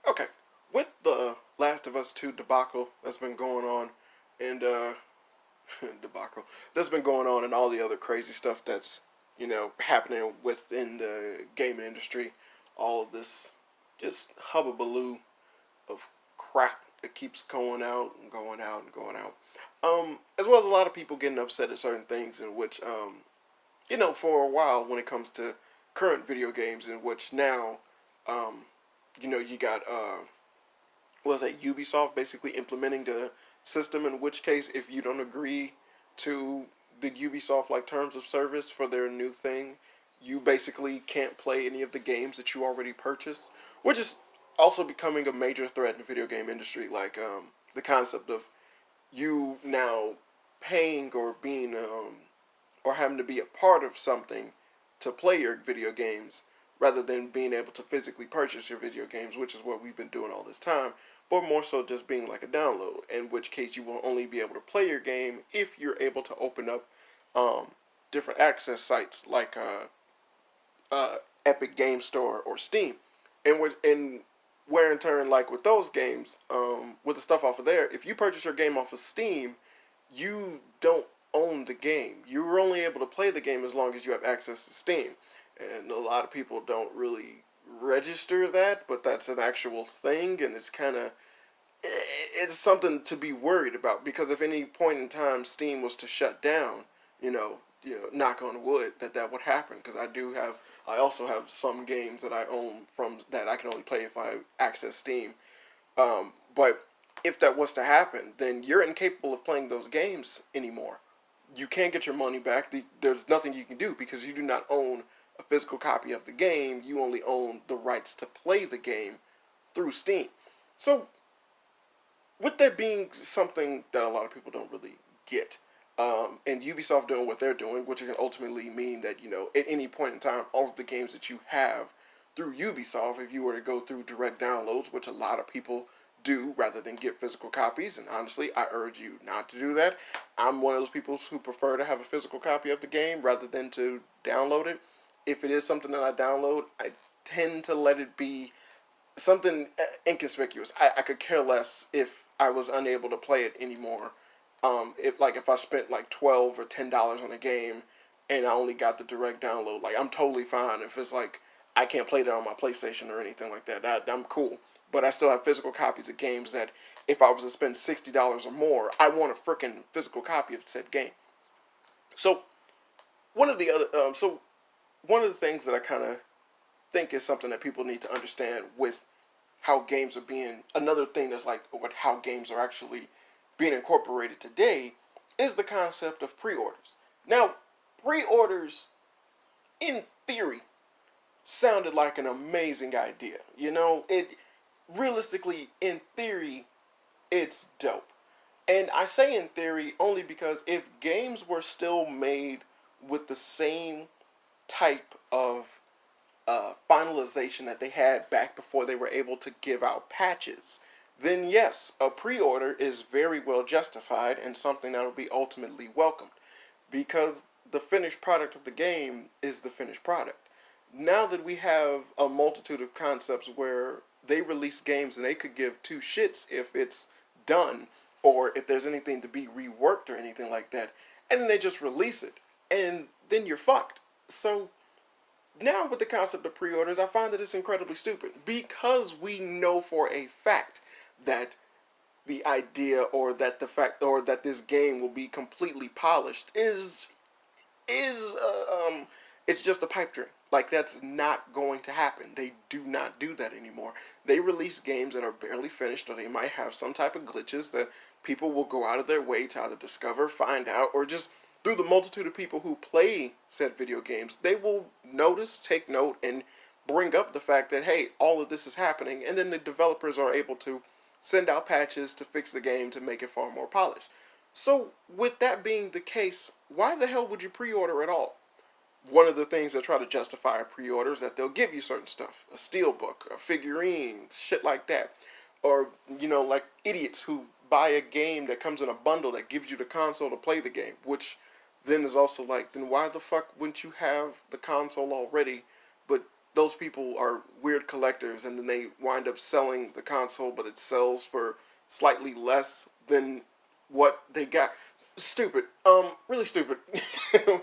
Okay, with the Last of Us 2 debacle that's been going on, and debacle that's been going on, and all the other crazy stuff that's happening within the gaming industry, all of this just hubbubaloo of crap that keeps going out and going out and going out. As well as a lot of people getting upset at certain things, in which for a while when it comes to current video games, in which now, um, you got was that Ubisoft basically implementing the system, in which case if you don't agree to the Ubisoft like terms of service for their new thing, you basically can't play any of the games that you already purchased, which is also becoming a major threat in the video game industry. Like the concept of you now paying or being or having to be a part of something to play your video games rather than being able to physically purchase your video games, which is what we've been doing all this time, but more so just being like a download, in which case you will only be able to play your game if you're able to open up um, different access sites like Epic Game Store or Steam, and where in turn, like with those games, with the stuff off of there, if you purchase your game off of Steam, you don't own the game. You're only able to play the game as long as you have access to Steam. And a lot of people don't really register that, but that's an actual thing, and it's something to be worried about, because if any point in time Steam was to shut down, knock on wood that would happen, because I also have some games that I own from that I can only play if I access Steam. But if that was to happen, then you're incapable of playing those games anymore. You can't get your money back. There's nothing you can do because you do not own a physical copy of the game. You only own the rights to play the game through Steam. So, with that being something that a lot of people don't really get, and Ubisoft doing what they're doing, which can ultimately mean that, at any point in time, all of the games that you have through Ubisoft, if you were to go through direct downloads, which a lot of people do rather than get physical copies, and honestly, I urge you not to do that. I'm one of those people who prefer to have a physical copy of the game rather than to download it. If it is something that I download, I tend to let it be something inconspicuous. I could care less if I was unable to play it anymore. If I spent like $12 or $10 on a game and I only got the direct download, like I'm totally fine if it's like I can't play that on my PlayStation or anything like that. I'm cool. But I still have physical copies of games that if I was to spend $60 or more, I want a freaking physical copy of said game. So one of the other so one of the things that I kind of think is something that people need to understand with how games are being, another thing that's like what how games are actually being incorporated today, is the concept of pre-orders. Now, pre-orders in theory sounded like an amazing idea. It realistically in theory it's dope. And I say in theory only because if games were still made with the same type of finalization that they had back before they were able to give out patches, then yes, a pre order is very well justified and something that will be ultimately welcomed, because the finished product of the game is the finished product. Now that we have a multitude of concepts where they release games and they could give two shits if it's done or if there's anything to be reworked or anything like that, and then they just release it, and then you're fucked. So now with the concept of pre-orders, I find that it's incredibly stupid, because we know for a fact that the idea, or that the fact, or that this game will be completely polished is it's just a pipe dream. Like, that's not going to happen. They do not do that anymore. They release games that are barely finished, or they might have some type of glitches that people will go out of their way to either discover, find out, or just through the multitude of people who play said video games, they will notice, take note, and bring up the fact that, hey, all of this is happening, and then the developers are able to send out patches to fix the game to make it far more polished. So, with that being the case, why the hell would you pre-order at all? One of the things that try to justify a pre-order is that they'll give you certain stuff, a steelbook, a figurine, shit like that, or like idiots who buy a game that comes in a bundle that gives you the console to play the game, which then is also like, then why the fuck wouldn't you have the console already, but those people are weird collectors, and then they wind up selling the console, but it sells for slightly less than what they got. Stupid. Really stupid.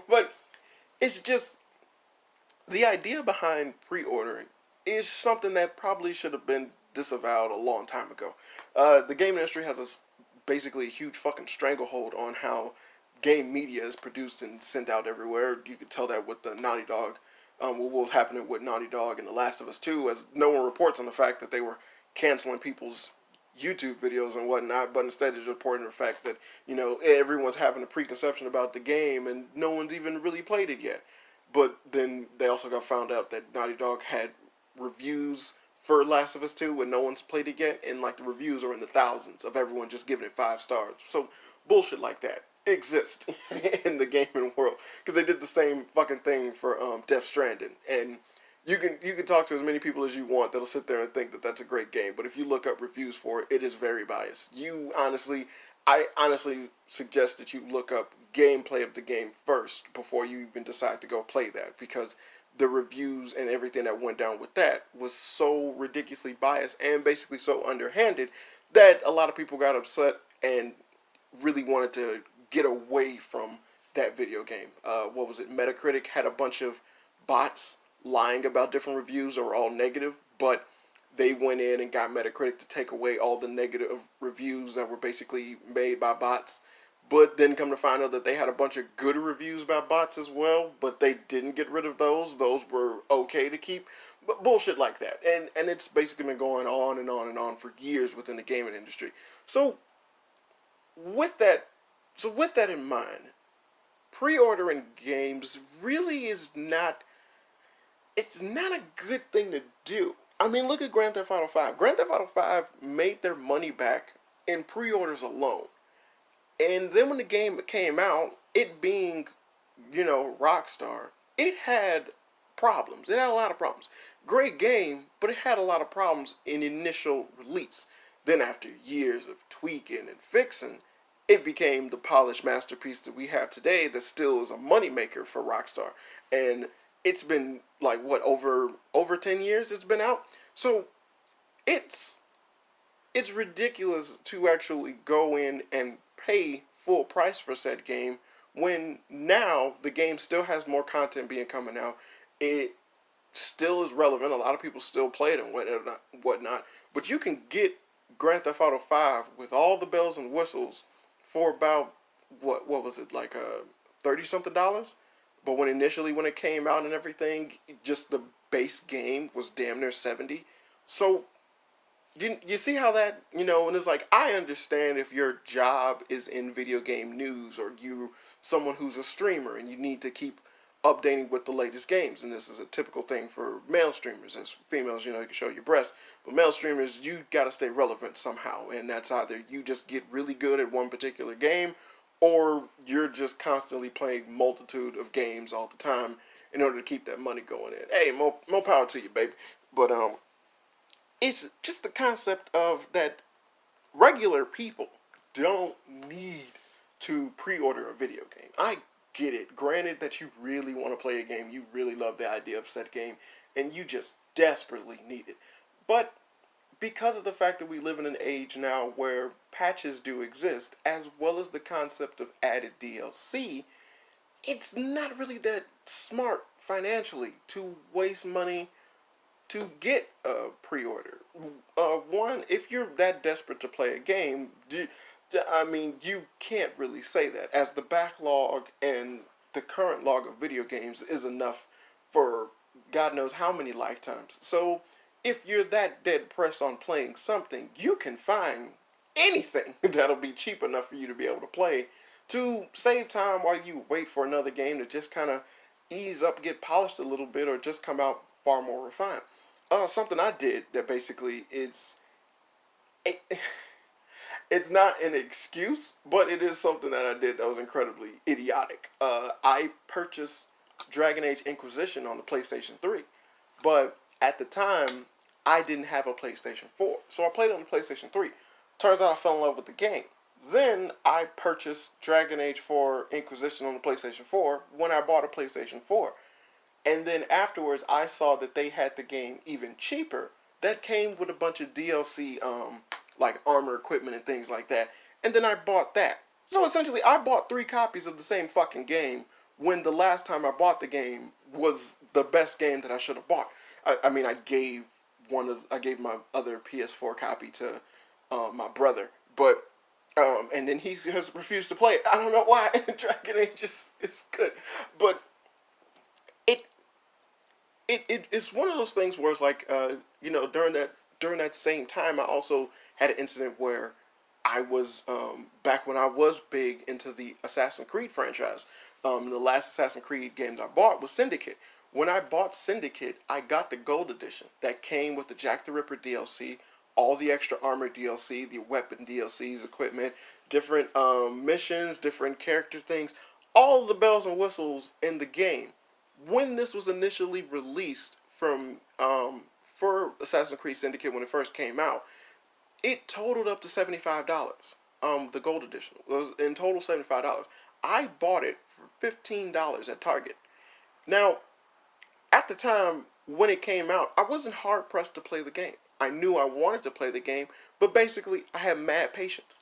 But it's just the idea behind pre-ordering is something that probably should have been disavowed a long time ago. The game industry has basically a huge fucking stranglehold on how game media is produced and sent out everywhere. You could tell that with the Naughty Dog, what was happening with Naughty Dog and The Last of Us 2, as no one reports on the fact that they were canceling people's YouTube videos and whatnot, but instead is reporting the fact that, everyone's having a preconception about the game and no one's even really played it yet. But then they also got found out that Naughty Dog had reviews for Last of Us 2 when no one's played it yet, and like the reviews are in the thousands of everyone just giving it 5 stars. So bullshit like that exists in the gaming world, because they did the same fucking thing for Death Stranding. And you can talk to as many people as you want that'll sit there and think that that's a great game, but if you look up reviews for it, it is very biased. I honestly suggest that you look up gameplay of the game first before you even decide to go play that, because the reviews and everything that went down with that was so ridiculously biased and basically so underhanded that a lot of people got upset and really wanted to get away from that video game. What was it? Metacritic had a bunch of bots lying about different reviews that were all negative, but they went in and got Metacritic to take away all the negative reviews that were basically made by bots. But then come to find out that they had a bunch of good reviews by bots as well, but they didn't get rid of those. Those were okay to keep. But bullshit like that. And it's basically been going on and on and on for years within the gaming industry. So with that in mind, pre-ordering games really is not, it's not a good thing to do. I mean, look at Grand Theft Auto 5. Grand Theft Auto 5 made their money back in pre-orders alone. And then when the game came out, it being, Rockstar, it had problems. It had a lot of problems. Great game, but it had a lot of problems in initial release. Then after years of tweaking and fixing, it became the polished masterpiece that we have today that still is a moneymaker for Rockstar. And it's been like over 10 years it's been out. So it's ridiculous to actually go in and pay full price for said game when now the game still has more content being coming out. It still is relevant. A lot of people still play it and whatnot. But you can get Grand Theft Auto 5 with all the bells and whistles for about what was it, like $30-something? But when it came out and everything, just the base game was damn near 70. So you see how that, and it's like, I understand if your job is in video game news, or you someone who's a streamer and you need to keep updating with the latest games, and this is a typical thing for male streamers. As females, you can show your breasts, but male streamers, you gotta stay relevant somehow, and that's either you just get really good at one particular game, or you're just constantly playing multitude of games all the time in order to keep that money going in. Hey, more power to you, baby. But it's just the concept of that regular people don't need to pre-order a video game. I get it. Granted that you really want to play a game, you really love the idea of said game, and you just desperately need it. But because of the fact that we live in an age now where patches do exist, as well as the concept of added DLC, it's not really that smart financially to waste money to get a pre-order. One, if you're that desperate to play a game, you can't really say that, as the backlog and the current log of video games is enough for God knows how many lifetimes. So if you're that dead pressed on playing something, you can find anything that'll be cheap enough for you to be able to play to save time while you wait for another game to just kind of ease up, get polished a little bit, or just come out far more refined. Something I did that basically it, it's not an excuse, but it is something that I did that was incredibly idiotic. I purchased Dragon Age Inquisition on the PlayStation 3, but at the time, I didn't have a PlayStation 4, so I played it on the PlayStation 3. Turns out I fell in love with the game. Then I purchased Dragon Age 4 Inquisition on the PlayStation 4 when I bought a PlayStation 4. And then afterwards, I saw that they had the game even cheaper. That came with a bunch of DLC, like armor equipment and things like that. And then I bought that. So essentially, I bought 3 copies of the same fucking game when the last time I bought the game was the best game that I should have bought. I mean, I gave my other PS4 copy to my brother, but and then he has refused to play it. I don't know why. Dragon Age is good, but it it's one of those things where it's like during that same time I also had an incident where I was back when I was big into the Assassin's Creed franchise. The last Assassin's Creed games I bought was Syndicate. When I bought Syndicate, I got the gold edition that came with the Jack the Ripper DLC, all the extra armor DLC, the weapon DLCs, equipment, different missions, different character things, all the bells and whistles in the game. When this was initially released from for Assassin's Creed Syndicate when it first came out, it totaled up to $75. The gold edition was in total $75. I bought it for $15 at Target. Now, at the time when it came out, I wasn't hard pressed to play the game. I knew I wanted to play the game, but basically I had mad patience.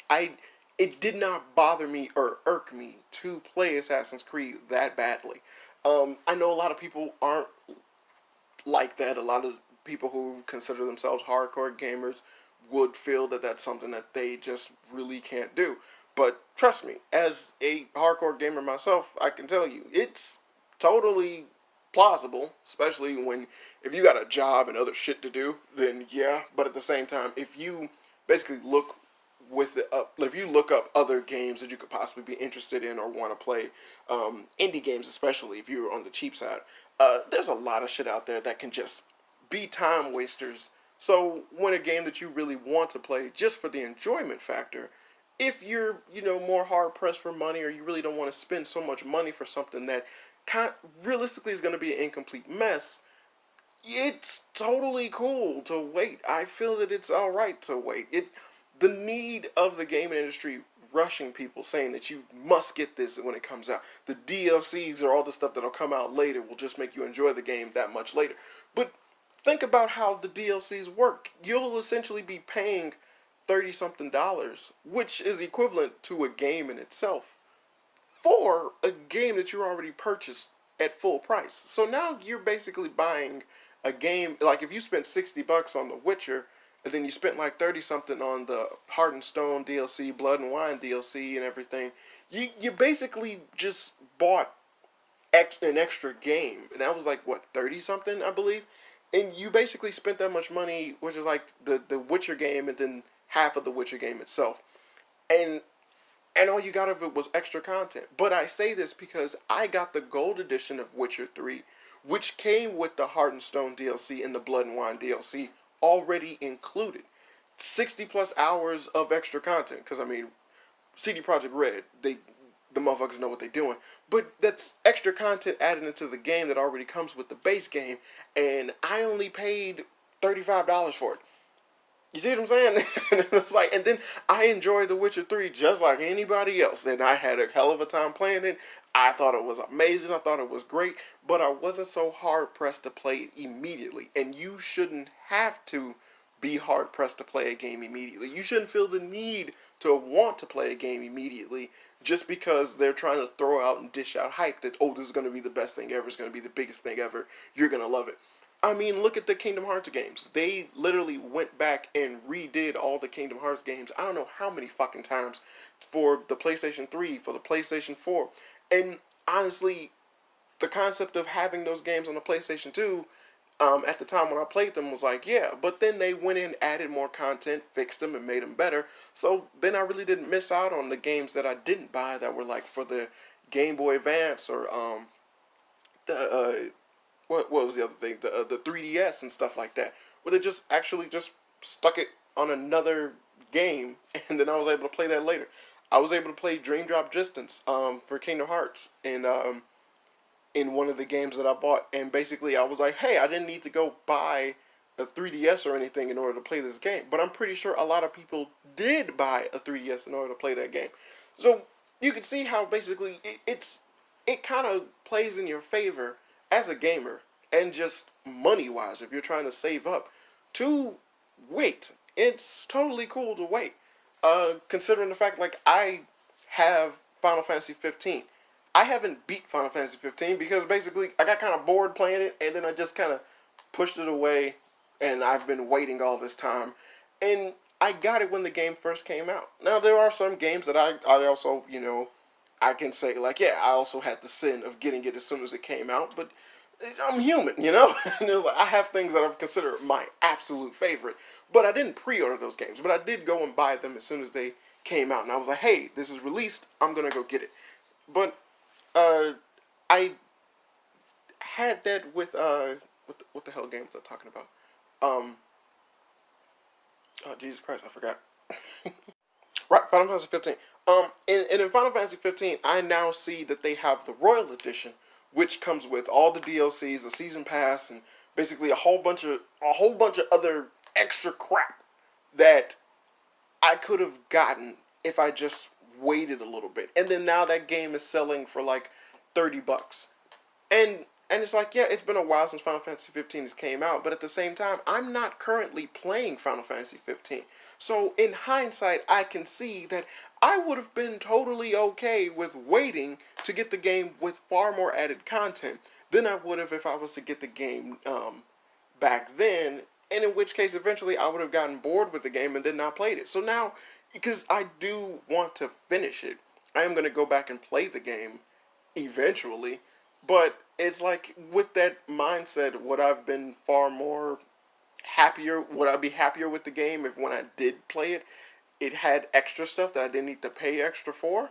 It did not bother me or irk me to play Assassin's Creed that badly. I know a lot of people aren't like that. A lot of people who consider themselves hardcore gamers would feel that that's something that they just really can't do. But trust me, as a hardcore gamer myself, I can tell you it's totally plausible, especially when if you got a job and other shit to do, then yeah. But at the same time, if you basically look with it up, if you look up other games that you could possibly be interested in or want to play, indie games especially if you're on the cheap side, there's a lot of shit out there that can just be time wasters. So when a game that you really want to play just for the enjoyment factor, if you're more hard pressed for money or you really don't want to spend so much money for something that realistically is going to be an incomplete mess, it's totally cool to wait. I feel that it's all right to wait. The need of the gaming industry rushing people saying that you must get this when it comes out. The DLCs or all the stuff that'll come out later will just make you enjoy the game that much later. But think about how the DLCs work. You'll essentially be paying 30 something dollars, which is equivalent to a game in itself, for a game that you already purchased at full price. So now you're basically buying a game, like if you spent $60 on The Witcher, and then you spent like 30 something on the Heart and Stone DLC, Blood and Wine DLC, and everything. You basically just bought an extra game, and that was like what 30 something, I believe. And you basically spent that much money, which is like the Witcher game, and then half of the Witcher game itself. And all you got of it was extra content. But I say this because I got the gold edition of Witcher 3, which came with the Heart and Stone DLC and the Blood and Wine DLC already included. 60 plus hours of extra content. Because, I mean, CD Projekt Red, the motherfuckers know what they're doing. But that's extra content added into the game that already comes with the base game. And I only paid $35 for it. You see what I'm saying? It's like, and then I enjoyed The Witcher 3 just like anybody else, and I had a hell of a time playing it. I thought it was amazing. I thought it was great, but I wasn't so hard pressed to play it immediately. And you shouldn't have to be hard pressed to play a game immediately. You shouldn't feel the need to want to play a game immediately just because they're trying to throw out and dish out hype that, oh, this is going to be the best thing ever. It's going to be the biggest thing ever. You're going to love it. I mean, look at the Kingdom Hearts games. They literally went back and redid all the Kingdom Hearts games. I don't know how many fucking times for the PlayStation 3, for the PlayStation 4. And honestly, the concept of having those games on the PlayStation 2 at the time when I played them was like, yeah. But then they went in, added more content, fixed them, and made them better. So then I really didn't miss out on the games that I didn't buy that were like for the Game Boy Advance or the what was the other thing? The 3DS and stuff like that. Where they just actually just stuck it on another game, and then I was able to play that later. I was able to play Dream Drop Distance for Kingdom Hearts in one of the games that I bought, and basically I was like, hey, I didn't need to go buy a 3DS or anything in order to play this game, but I'm pretty sure a lot of people did buy a 3DS in order to play that game. So you can see how basically it kind of plays in your favor as a gamer, and just money wise, if you're trying to save up, to wait. It's totally cool to wait. Considering the fact, like, I have Final Fantasy 15. I haven't beat Final Fantasy 15 because basically I got kind of bored playing it, and then I just kind of pushed it away, and I've been waiting all this time. And I got it when the game first came out. Now, there are some games that I also, I can say, like, yeah, I also had the sin of getting it as soon as it came out, but I'm human, and it was like, I have things that I've considered my absolute favorite, but I didn't pre-order those games, but I did go and buy them as soon as they came out, and I was like, hey, this is released, I'm gonna go get it. But uh, I had that with what the hell game was I talking about? Um, oh Jesus Christ, I forgot. Right, Final Fantasy 15. In Final Fantasy 15, I now see that they have the Royal Edition, which comes with all the DLCs, the season pass, and basically a whole bunch of other extra crap that I could have gotten if I just waited a little bit. And then now that game is selling for like $30. And and it's like, yeah, it's been a while since Final Fantasy 15 has came out, but at the same time, I'm not currently playing Final Fantasy 15. So in hindsight, I can see that I would have been totally okay with waiting to get the game with far more added content than I would have if I was to get the game back then, and in which case eventually I would have gotten bored with the game and then not played it. So now, because I do want to finish it, I am going to go back and play the game eventually, but it's like with that mindset, would I've been far more happier? Would I be happier with the game if when I did play it, it had extra stuff that I didn't need to pay extra for?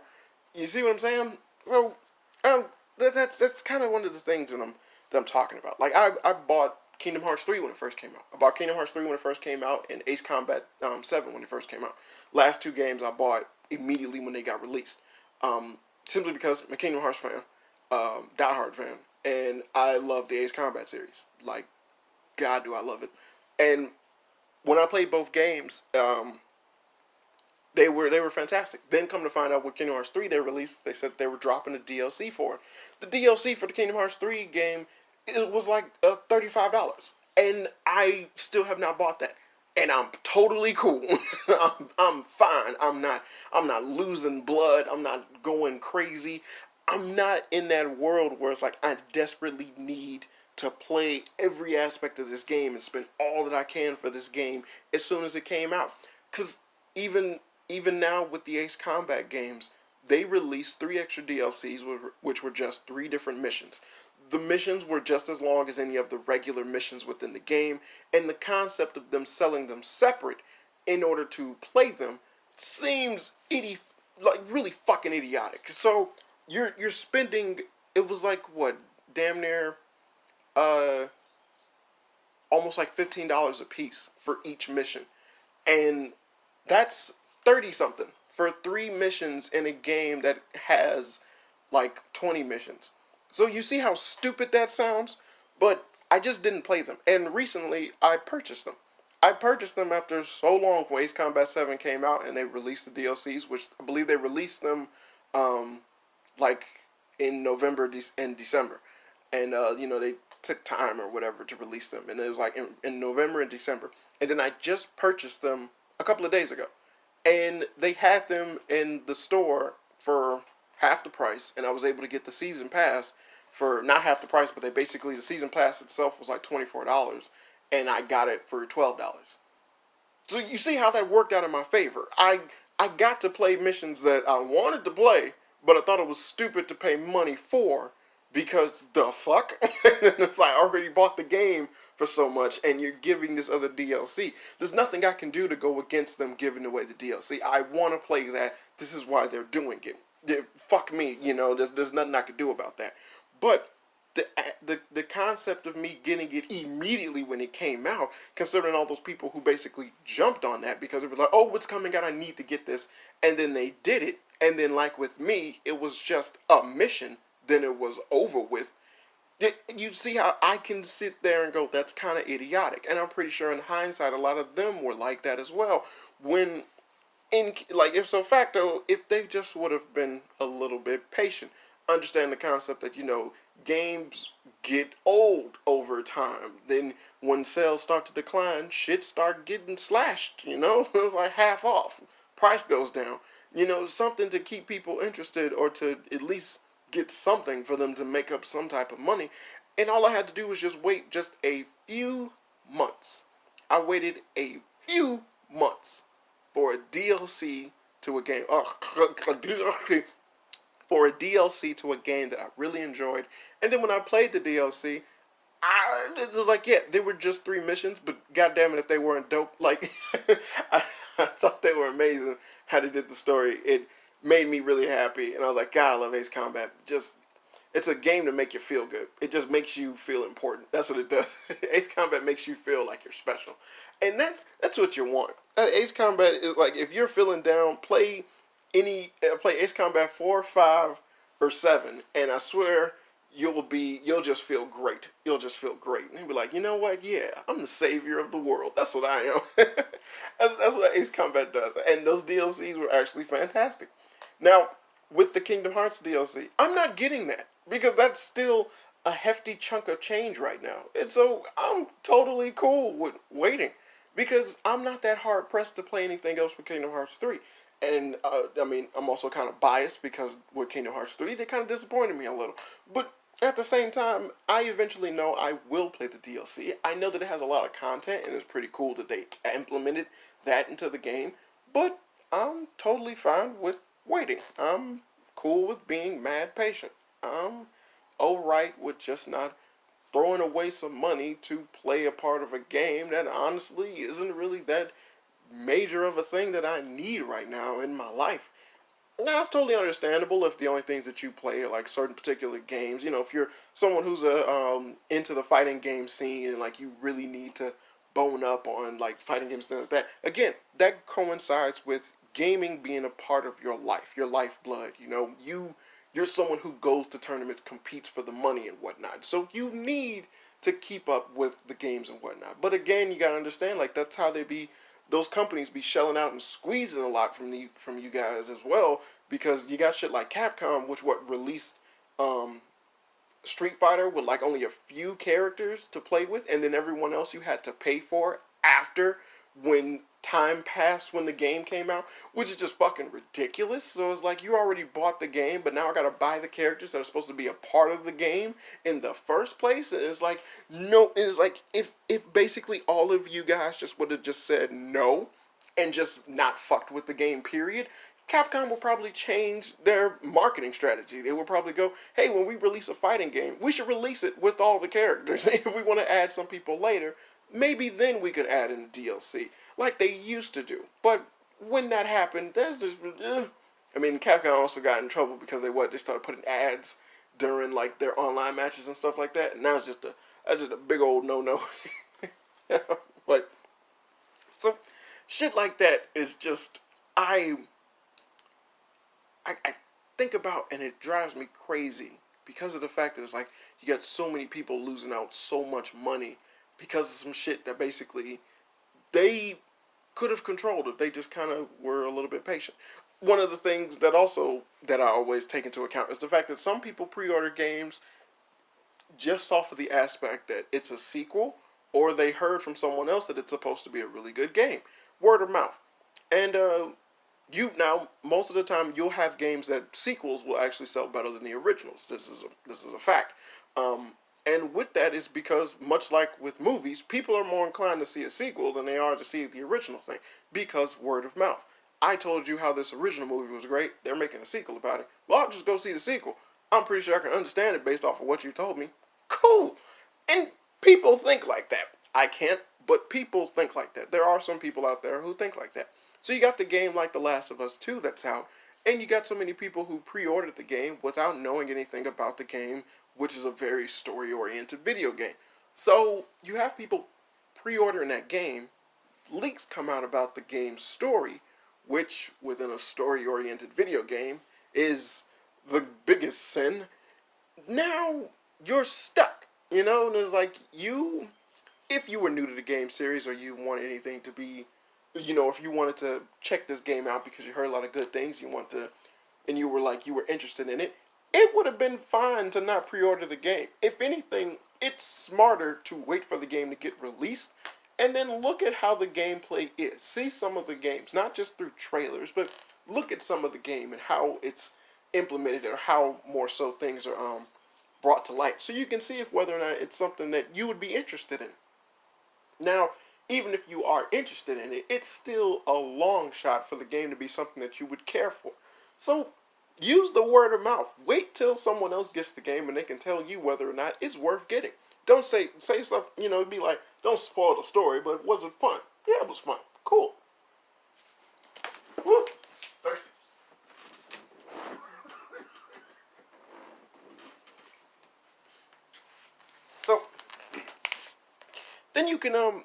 You see what I'm saying? So, um, that's kind of one of the things that I'm talking about. Like I bought Kingdom Hearts 3 when it first came out. I bought Kingdom Hearts 3 when it first came out, and Ace Combat 7 when it first came out. Last two games I bought immediately when they got released. Simply because I'm a Kingdom Hearts fan, diehard fan, and I love the Ace Combat series. Like, God, do I love it! And when I played both games, they were fantastic. Then come to find out with Kingdom Hearts 3 they released, they said they were dropping a DLC for it. The DLC for the Kingdom Hearts 3 game, it was like $35, and I still have not bought that. And I'm totally cool. I'm fine. I'm not losing blood. I'm not going crazy. I'm not in that world where it's like I desperately need to play every aspect of this game and spend all that I can for this game as soon as it came out. Cause even even now with the Ace Combat games, they released three extra DLCs, which were just three different missions. The missions were just as long as any of the regular missions within the game, and the concept of them selling them separate in order to play them seems like really fucking idiotic. So you're spending, it was like what, damn near uh almost like $15 a piece for each mission. And that's 30 something for three missions in a game that has like 20 missions. So you see how stupid that sounds? But I just didn't play them. And recently I purchased them. I purchased them after so long when Ace Combat 7 came out and they released the DLCs, which I believe they released them um, like in November and December. And, they took time or whatever to release them. And it was like in November and December. And then I just purchased them a couple of days ago. And they had them in the store for half the price. And I was able to get the season pass for not half the price, but the season pass itself was like $24. And I got it for $12. So you see how that worked out in my favor. I got to play missions that I wanted to play, but I thought it was stupid to pay money for because the fuck? It's like I already bought the game for so much and you're giving this other DLC. There's nothing I can do to go against them giving away the DLC. I want to play that. This is why they're doing it. Fuck me, there's nothing I can do about that. But the concept of me getting it immediately when it came out, considering all those people who basically jumped on that because it was like, oh, what's coming out? I need to get this, and then they did it, and then like with me, it was just a mission. Then it was over with. You see how I can sit there and go, that's kind of idiotic, and I'm pretty sure in hindsight, a lot of them were like that as well. When if so facto, if they just would have been a little bit patient. understand the concept that, games get old over time. Then when sales start to decline, shit start getting slashed, It's like half off. Price goes down. Something to keep people interested, or to at least get something for them to make up some type of money. And all I had to do was just wait just a few months. I waited a few months for a DLC to a game. For a DLC to a game that I really enjoyed. And then when I played the DLC, it was like, yeah, they were just 3 missions, but goddamn it, if they weren't dope, like, I thought they were amazing how they did the story. It made me really happy, and I was like, God, I love Ace Combat. Just, it's a game to make you feel good. It just makes you feel important. That's what it does. Ace Combat makes you feel like you're special, and that's what you want. Ace Combat is like, if you're feeling down, play Ace Combat 4, 5, or 7, and I swear you'll just feel great. You'll just feel great. And you'll be like, you know what? Yeah, I'm the savior of the world. That's what I am. that's what Ace Combat does. And those DLCs were actually fantastic. Now, with the Kingdom Hearts DLC, I'm not getting that because that's still a hefty chunk of change right now. And so I'm totally cool with waiting because I'm not that hard pressed to play anything else with Kingdom Hearts 3. And I mean, I'm also kind of biased because with Kingdom Hearts 3, they kind of disappointed me a little. But at the same time, I eventually know I will play the DLC. I know that it has a lot of content, and it's pretty cool that they implemented that into the game. But I'm totally fine with waiting. I'm cool with being mad patient. I'm alright with just not throwing away some money to play a part of a game that honestly isn't really that major of a thing that I need right now in my life. Now, it's totally understandable if the only things that you play are like certain particular games. If you're someone who's into the fighting game scene and like you really need to bone up on like fighting games, things like that. Again, that coincides with gaming being a part of your lifeblood. You're someone who goes to tournaments, competes for the money and whatnot. So you need to keep up with the games and whatnot. But again, you gotta understand, like, that's how those companies be shelling out and squeezing a lot from you guys as well, because you got shit like Capcom, which released um, Street Fighter with like only a few characters to play with, and then everyone else you had to pay for after when time passed when the game came out, which is just fucking ridiculous. So it's like, you already bought the game, but now I gotta buy the characters that are supposed to be a part of the game in the first place. And it's like, no, it's like, if basically all of you guys just would have just said no and just not fucked with the game, period, Capcom will probably change their marketing strategy. They will probably go, hey, when we release a fighting game, we should release it with all the characters. If we want to add some people later, maybe then we could add in DLC, like they used to do. But when that happened, that's just, I mean, Capcom also got in trouble because they started putting ads during like their online matches and stuff like that, and now that's just a big old no. But so shit like that is just, I think about, and it drives me crazy because of the fact that it's like you got so many people losing out so much money because of some shit that basically they could have controlled if they just kind of were a little bit patient. One of the things that I always take into account is the fact that some people pre-order games just off of the aspect that it's a sequel, or they heard from someone else that it's supposed to be a really good game. Word of mouth. And you now, most of the time you'll have games that sequels will actually sell better than the originals. This is a fact. And with that is because, much like with movies, people are more inclined to see a sequel than they are to see the original thing, because word of mouth. I told you how this original movie was great. They're making a sequel about it. Well, I'll just go see the sequel. I'm pretty sure I can understand it based off of what you told me. Cool. And people think like that. I can't, but people think like that. There are some people out there who think like that. So you got the game like The Last of Us 2 that's out, and you got so many people who pre-ordered the game without knowing anything about the game, which is a very story-oriented video game. So you have people pre-ordering that game, leaks come out about the game's story, which within a story-oriented video game is the biggest sin. Now you're stuck, and it's like, if you were new to the game series, or you wanted anything to be, if you wanted to check this game out because you heard a lot of good things, and you were interested in it, it would have been fine to not pre-order the game. If anything, it's smarter to wait for the game to get released and then look at how the gameplay is. See some of the games, not just through trailers, but look at some of the game and how it's implemented or how more so things are brought to light. So you can see if whether or not it's something that you would be interested in. Now, even if you are interested in it, it's still a long shot for the game to be something that you would care for. So use the word of mouth. Wait till someone else gets the game and they can tell you whether or not it's worth getting. Don't say stuff, it'd be like, don't spoil the story, but was it fun? Yeah, it was fun. Cool. Woo. Thirsty. So then you can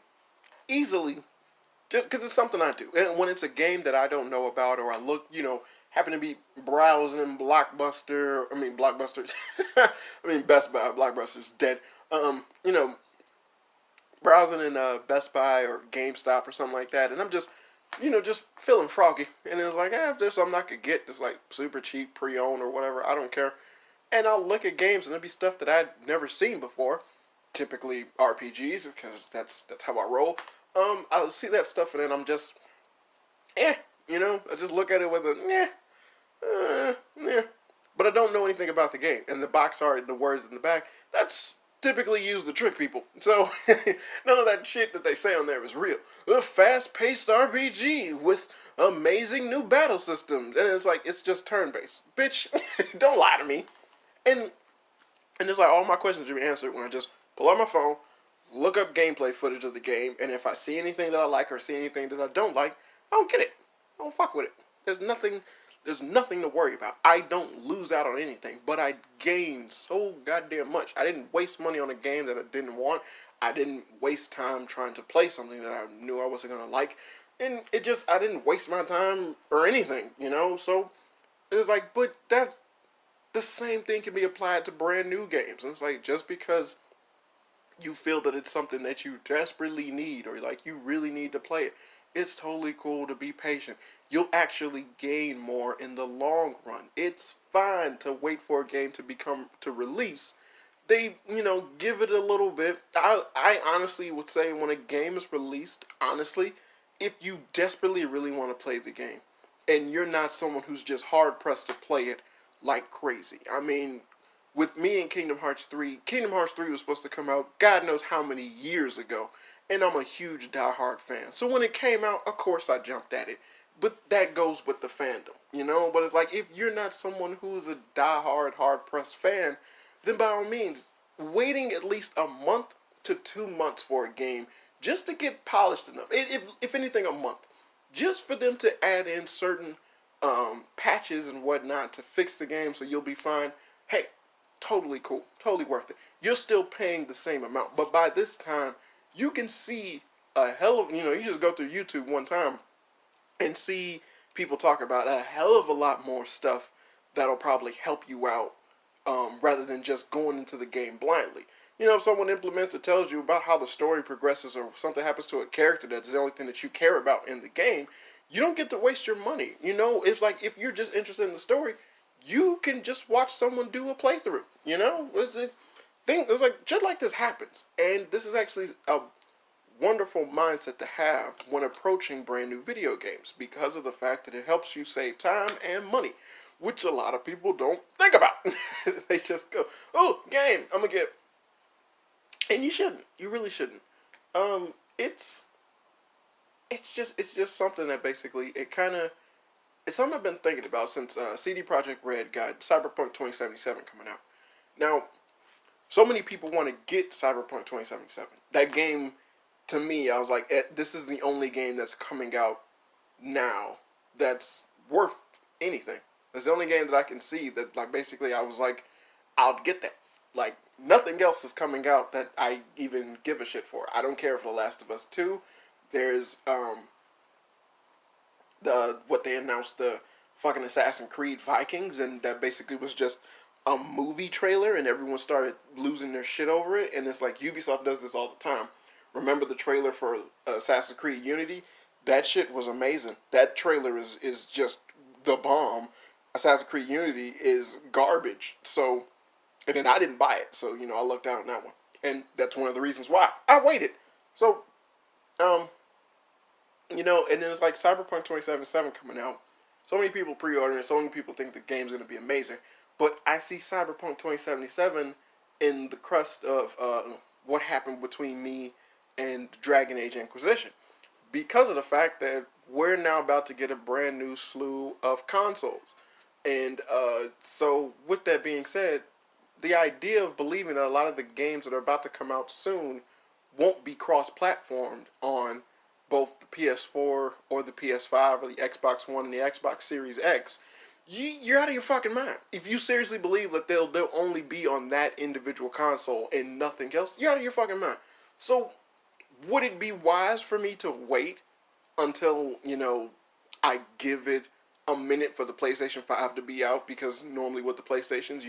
easily, just because it's something I do, and when it's a game that I don't know about, or I look, happen to be browsing in Blockbusters, Best Buy. Blockbuster's dead. You know, browsing in Best Buy or GameStop or something like that, and I'm just, just feeling froggy, and it's like, if there's something I could get that's like super cheap, pre-owned or whatever, I don't care, and I'll look at games and it'll be stuff that I'd never seen before, typically RPGs, because that's how I roll. I'll see that stuff and then I'm just, I just look at it with a, but I don't know anything about the game, and the box art and the words in the back, that's typically used to trick people. So none of that shit that they say on there is real. A fast-paced RPG with amazing new battle systems, and it's like it's just turn-based. Bitch, don't lie to me. And it's like all my questions will be answered when I just pull out my phone, look up gameplay footage of the game, and if I see anything that I like or see anything that I don't like, I don't get it. I don't fuck with it. There's nothing to worry about. I don't lose out on anything, but I gained so goddamn much. I didn't waste money on a game that I didn't want. I didn't waste time trying to play something that I knew I wasn't gonna like. And I didn't waste my time or anything. So it's like, but that's the same thing can be applied to brand new games. And it's like, just because you feel that it's something that you desperately need or like you really need to play it, it's totally cool to be patient. You'll actually gain more in the long run. It's fine to wait for a game to release. They, give it a little bit. I honestly would say when a game is released, honestly, if you desperately really want to play the game and you're not someone who's just hard pressed to play it like crazy. With me and Kingdom Hearts 3 was supposed to come out God knows how many years ago, and I'm a huge die-hard fan. So when it came out, of course I jumped at it. But that goes with the fandom. But it's like, if you're not someone who's a die-hard, hard-pressed fan, then by all means, waiting at least a month to 2 months for a game just to get polished enough. If anything, a month. Just for them to add in certain patches and whatnot to fix the game so you'll be fine. Hey, totally cool, totally worth it. You're still paying the same amount, but by this time, you can see a hell of, you just go through YouTube one time and see people talk about a hell of a lot more stuff that'll probably help you out rather than just going into the game blindly. If someone implements or tells you about how the story progresses or something happens to a character that's the only thing that you care about in the game, you don't get to waste your money. It's like if you're just interested in the story, you can just watch someone do a playthrough. It's like shit like this happens, and this is actually a wonderful mindset to have when approaching brand new video games because of the fact that it helps you save time and money, which a lot of people don't think about. They just go, "Oh, game, I'm gonna get," and you shouldn't. You really shouldn't. It's just something that basically it's something I've been thinking about since CD Projekt Red got Cyberpunk 2077 coming out. Now, so many people want to get Cyberpunk 2077. That game, to me, I was like, this is the only game that's coming out now that's worth anything. It's the only game that I can see that, like, basically I was like, I'll get that. Like, nothing else is coming out that I even give a shit for. I don't care for The Last of Us 2. There's, what they announced, the fucking Assassin's Creed Vikings, and that basically was just a movie trailer, and everyone started losing their shit over it. And it's like, Ubisoft does this all the time. Remember the trailer for Assassin's Creed Unity? That shit was amazing. That trailer is just the bomb. Assassin's Creed Unity is garbage. So, and then I didn't buy it. So, I lucked out on that one. And that's one of the reasons why I waited. So, um, and then it's like Cyberpunk 2077 coming out. So many people pre-ordering it. So many people think the game's going to be amazing. But I see Cyberpunk 2077 in the crust of what happened between me and Dragon Age Inquisition. Because of the fact that we're now about to get a brand new slew of consoles. And so with that being said, the idea of believing that a lot of the games that are about to come out soon won't be cross-platformed on both the PS4 or the PS5 or the Xbox One and the Xbox Series X, you're out of your fucking mind. If you seriously believe that they'll only be on that individual console and nothing else, you're out of your fucking mind. So, would it be wise for me to wait until, I give it a minute for the PlayStation 5 to be out? Because normally with the PlayStations,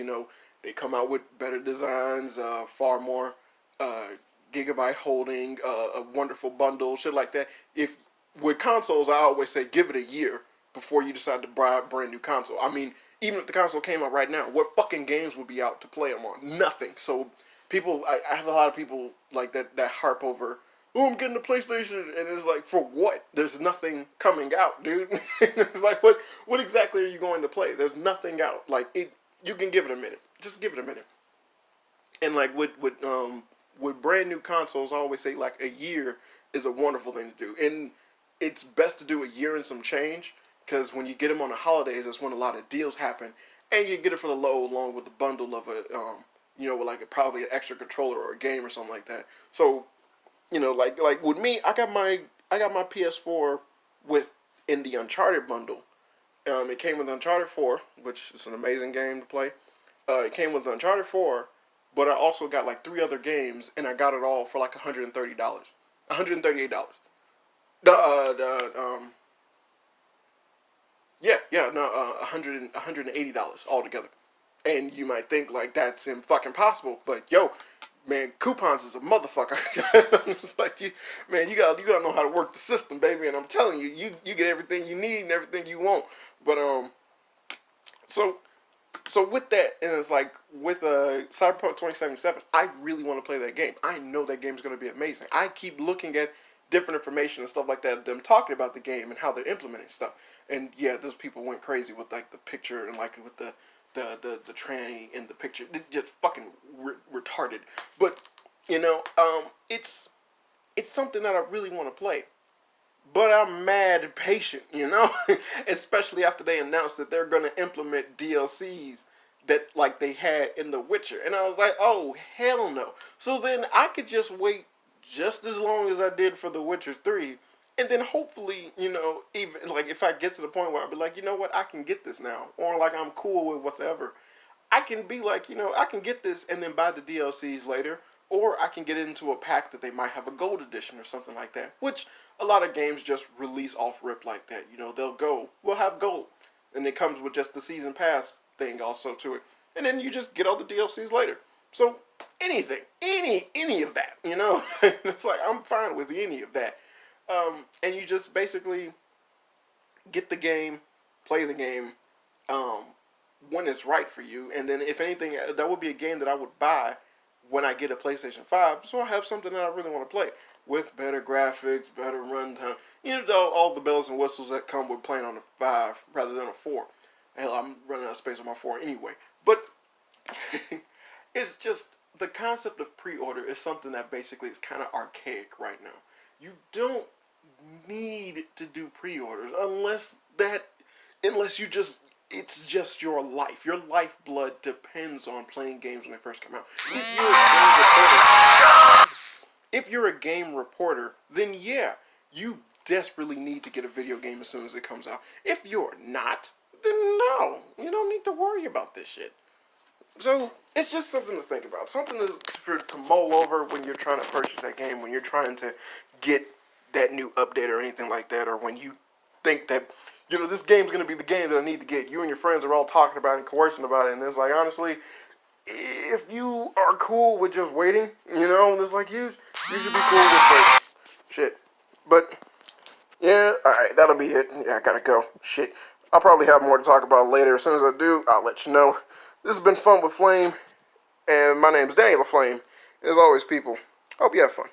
they come out with better designs, far more gigabyte holding, a wonderful bundle, shit like that. If with consoles, I always say give it a year before you decide to buy a brand new console. I mean, even if the console came out right now, what fucking games would be out to play them on? Nothing. So I have a lot of people like that harp over, oh, I'm getting a PlayStation, and it's like, for what? There's nothing coming out, dude. It's like, what exactly are you going to play? There's nothing out. Like, you can give it a minute. Just give it a minute. And like with brand new consoles, I always say like a year is a wonderful thing to do, and it's best to do a year and some change, because when you get them on the holidays, that's when a lot of deals happen, and you get it for the low along with the bundle of with like probably an extra controller or a game or something like that. So, like with me, I got my PS4 with in the Uncharted bundle. It came with Uncharted 4, which is an amazing game to play. It came with Uncharted 4, but I also got like 3 other games, and I got it all for like $130, $138. The yeah, no, $180 altogether. And you might think like that's impossible, but yo, man, coupons is a motherfucker. It's like you gotta know how to work the system, baby. And I'm telling you, you get everything you need and everything you want. But so with that, and it's like with Cyberpunk 2077, I really want to play that game. I know that game's going to be amazing. I keep looking at different information and stuff like that, them talking about the game and how they're implementing stuff. And yeah, those people went crazy with like the picture and like with the tranny in the picture. It's just fucking retarded. But it's something that I really want to play. But I'm mad patient, especially after they announced that they're going to implement DLCs that like they had in The Witcher. And I was like, oh, hell no. So then I could just wait just as long as I did for The Witcher 3. And then hopefully, even like if I get to the point where I'll be like, you know what, I can get this now. Or like I'm cool with whatever. I can be like, I can get this and then buy the DLCs later. Or I can get into a pack that they might have a gold edition or something like that. Which a lot of games just release off rip like that. They'll go, we'll have gold. And it comes with just the season pass thing also to it. And then you just get all the DLCs later. So anything, any of that, it's like I'm fine with any of that. And you just basically get the game, play the game, when it's right for you. And then if anything, that would be a game that I would buy when I get a PlayStation 5, so I have something that I really want to play with better graphics, better runtime, all the bells and whistles that come with playing on a 5 rather than a 4. Hell, I'm running out of space on my 4 anyway. But it's just the concept of pre-order is something that basically is kind of archaic right now. You don't need to do pre-orders unless you just. It's just your life. Your lifeblood depends on playing games when they first come out. If you're a game reporter, then yeah, you desperately need to get a video game as soon as it comes out. If you're not, then no, you don't need to worry about this shit. So it's just something to think about, something to mull over when you're trying to purchase that game, when you're trying to get that new update or anything like that, or when you think that this game's going to be the game that I need to get. You and your friends are all talking about it and coercing about it. And it's like, honestly, if you are cool with just waiting, it's like, you should be cool with waiting. Shit. But, yeah, alright, that'll be it. Yeah, I gotta go. Shit. I'll probably have more to talk about later. As soon as I do, I'll let you know. This has been Fun with Flame, and my name's Daniel LaFlame. As always, people, hope you have fun.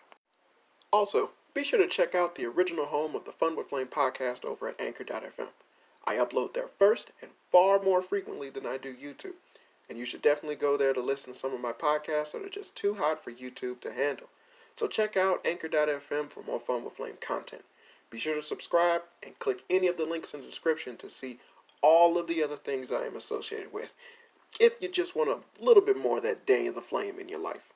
Also, be sure to check out the original home of the Fun with Flame podcast over at Anchor.fm. I upload there first and far more frequently than I do YouTube. And you should definitely go there to listen to some of my podcasts that are just too hot for YouTube to handle. So check out Anchor.fm for more Fun with Flame content. Be sure to subscribe and click any of the links in the description to see all of the other things I am associated with, if you just want a little bit more of that Daniel the Flame in your life.